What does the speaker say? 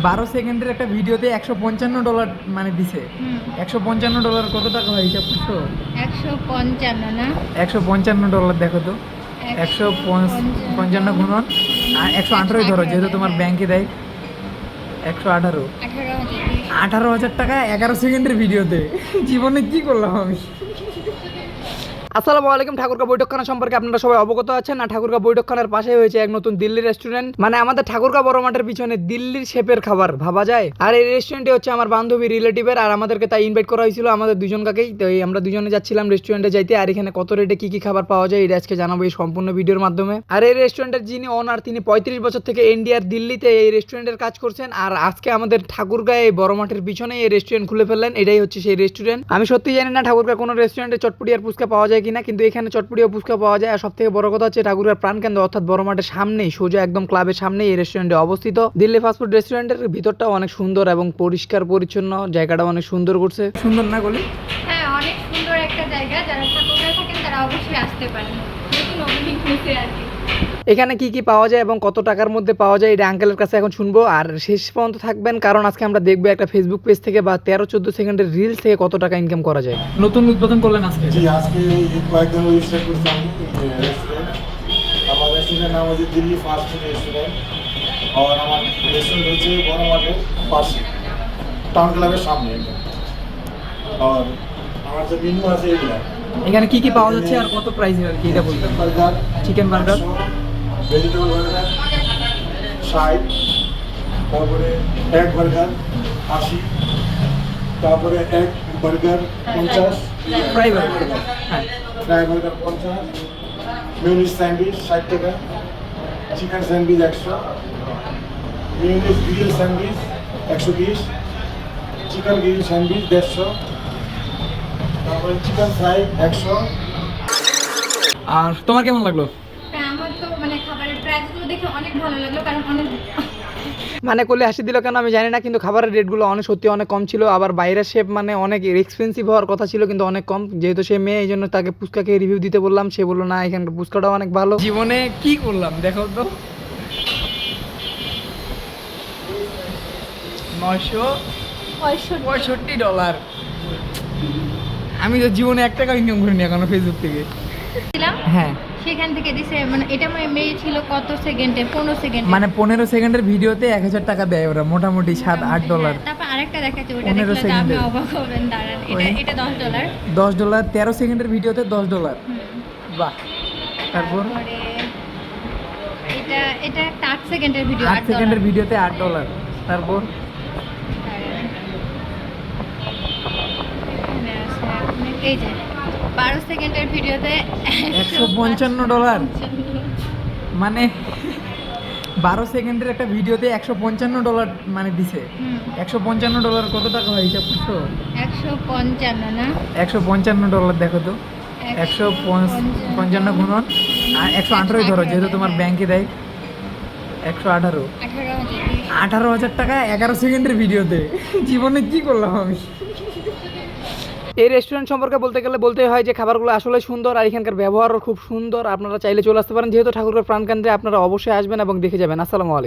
12 সেকেন্ডের একটা ভিডিওতে $155 মানে দিছে। $155 কত টাকা হয় হিসাব করছো? 155 না, $155 দেখো তো। 155 গুণন 118 ধরো, যেহেতু তোমার ব্যাংকে দেয়। 118, 18,000 টাকা 11 সেকেন্ডের ভিডিওতে। জীবনে কি করলাম আমি? আসসালামু আলাইকুম। ঠাকুরগাঁও বৈঠকখানা সম্পর্কে আপনারা সবাই অবগত আছেন না? ঠাকুরগাঁও বৈঠকখানার পাশে হয়েছে এক নতুন দিল্লি রেস্টুরেন্ট, মানে আমাদের ঠাকুরগাঁও বড় মাঠের পিছনে দিল্লির শেপের খাবার ভাবা যায়। আর এই রেস্টুরেন্টে হচ্ছে আমার বান্ধবী রিলেটিভের, আর আমাদেরকে তাই ইনভাইট করা হয়েছিল আমাদের দুজনকাকেই। তো এই আমরা দুজনে যাচ্ছিলাম রেস্টুরেন্টে যাইতে, আর এখানে কত রেটে কি কি খাবার পাওয়া যায় এটা আজকে জানাবো এই সম্পূর্ণ ভিডিওর মাধ্যমে। আর এই রেস্টুরেন্টের যিনি ওনার, তিনি 35 বছর থেকে ইন্ডিয়ার দিল্লিতে এই রেস্টুরেন্টের কাজ করছেন, আর আজকে আমাদের ঠাকুরগাঁও এই বড় মাঠের পিছনে এই রেস্টুরেন্ট খুলে ফেললেন। এটাই হচ্ছে সেই রেস্টুরেন্ট। আমি সত্যি জানি না ঠাকুরগাঁও কোনো রেস্টুরেন্টে চটপটি আর ফুচকা পাওয়া যায় কিনা, কিন্তু এখানে চটপটি ও ফুচকা পাওয়া যায়। আর সব থেকে বড় কথা হচ্ছে ঠাকুরগাঁও প্রাণকেন্দ্র অর্থাৎ বড় মাঠের সামনেই, সোজা একদম ক্লাবের সামনেই এই রেস্টুরেন্টে অবস্থিত। দিল্লি ফাস্টফুড রেস্টুরেন্টের ভিতরটাও অনেক সুন্দর এবং পরিষ্কার পরিচ্ছন্ন, জায়গাটা অনেক সুন্দর করছে। সুন্দর না গলি? হ্যাঁ, অনেক সুন্দর একটা জায়গা। যারা ঠাকুরগাঁও থাকেন তারা অবশ্যই আসতে পারেন। নতুন ওপেনিং হয়েছে আর কি। এখানে কি কি পাওয়া যায় এবং কত টাকার মধ্যে পাওয়া যায় এটা আঙ্কেলের কাছে এখন শুনবো, আর শেষ পর্যন্ত থাকবেন, কারণ আজকে আমরা দেখবো একটা ফেসবুক পেজ থেকে বা 13-14 সেকেন্ডের রিলস থেকে কত টাকা ইনকাম করা যায়। নতুন উদ্বোধন করলেন আজকে? জি, আজকে কয়েকদিন স্টার্ট করছি আমি রেস্টুরেন্ট। আমার রেস্টুরেন্টের নাম হচ্ছে দিল্লি ফাস্ট ফুড রেস্টুরেন্ট। আর আমার রেস্টুরেন্ট হচ্ছে বড় মাঠের পাশে, টাউন ক্লাবের সামনে। আর আমার যে মেনু আছে এগুলা। এখানে কি কি পাওয়া যাচ্ছে আর কত প্রাইস আর কি এটা বলবেন? Burger, chicken burger, vegetable burger 60, তারপরে এক বার্গার 80, তারপরে এক বার্গার 50, ফ্রাই বার্গার, হ্যাঁ, ফ্রাই বার্গার 50, মিউনিস স্যান্ডউইচ 60 টাকা, চিকেন স্যান্ডউইচ 100, মিউনিস grill sandwich 120, chicken grill sandwich 150, তারপরে চিকেন ফ্রাই 100। আর তোমার কেমন লাগলো? হ্যাঁ, আমার তো মানে খাবারের প্রাইসগুলো দেখে অনেক ভালো লাগলো, কারণ অনেক মানে করলে হাসি দিল কেন আমি জানি না, কিন্তু খাবারের রেটগুলো অনেক সত্যি অনেক কম ছিল। আবার বাইরের শেফ মানে অনেক এক্সপেন্সিভ হওয়ার কথা ছিল, কিন্তু অনেক কম। যেহেতু সে মেয়ে, এই জন্য তাকে ফুচকাকে রিভিউ দিতে বললাম, সে বললো না এখানকার ফুচকাটাও অনেক ভালো। জীবনে কি করলাম দেখো তো। $965। আমি তো জীবনে 1 টাকা ইনকাম করিনি এখনো ফেসবুক থেকে। ছিলাম, হ্যাঁ, সেখান থেকে দিছে। মানে এটা মেয়ে ছিল কত সেকেন্ডে? 15 সেকেন্ডে। মানে 15 সেকেন্ডের ভিডিওতে 1000 টাকা দেয় ওরা, মোটামুটি $7-8। তারপর আরেকটা দেখাচ্ছে, ওটা 15 দেখলে তো আপনি সেকেন্ডে। অবাক হবেন। দাঁড়ান, এটা $10। $10, 13 সেকেন্ডের ভিডিওতে $10। বাহ। তারপর তারপরে এটা একটা 8 সেকেন্ডের ভিডিও, 8 সেকেন্ডের ভিডিওতে $8। তারপর এই যে 12 সেকেন্ডের ভিডিওতে $155। মানে 12 সেকেন্ডের একটা ভিডিওতে $155 মানে দিছে। $155 কত টাকা হয় হিসাব করছো? 155 না, $155 দেখো তো। 155 গুণন 118 ধরো, যেহেতু তোমার ব্যাংকে দেয়। 118, 18,000 টাকা 11 সেকেন্ডের ভিডিওতে। জীবনে কি করলাম আমি? এই রেস্টুরেন্ট সম্পর্কে বলতে গেলে বলতেই হয় যে খাবারগুলো আসলে সুন্দর, আর এখানকার ব্যবহারও খুব সুন্দর। আপনারা চাইলে চলে আসতে পারেন, যেহেতু ঠাকুরগাঁও প্রাণকেন্দ্রে আপনারা অবশ্যই আসবেন এবং দেখে যাবেন। আসসালামু আলাইকুম।